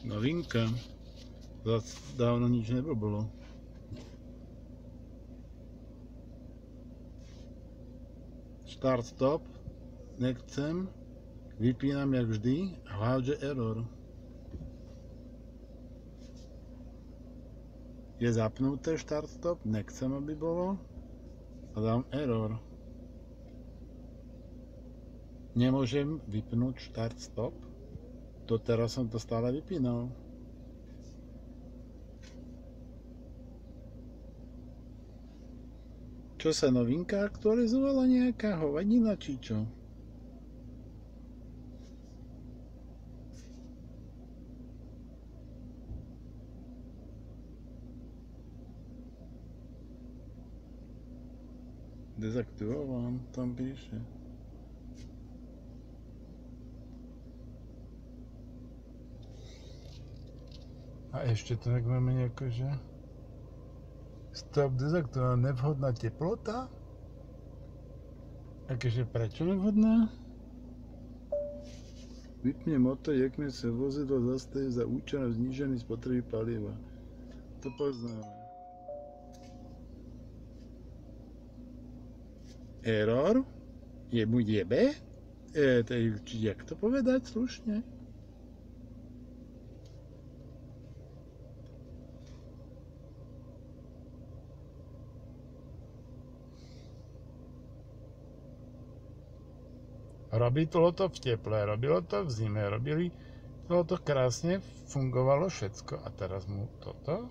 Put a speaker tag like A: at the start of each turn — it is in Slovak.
A: Novinka. Zas dávno nič nebolo. Start stop. Nechcem. Vypínam jak vždy. Hlavne error. Je zapnuté start stop. Nechcem, aby bolo. A dám error. Nemôžem vypnúť start stop. Doteraz som to stále vypínal. Čo sa novinka aktualizovala, nejaká hovadina či čo? Dezaktivovám, tam píše. A ešte to tak máme nejako, že stop dezaktivovaná, nevhodná teplota? Akože prečo nevhodná? Vypne motor, jakmile sa vozidlo zastaví za účelom znížení spotreby paliva. To poznáme. Error? Je buď jebe? Jak to povedať slušne? Robilo to v teple, robilo to v zime, robilo to krásne, fungovalo všetko a teraz mu toto?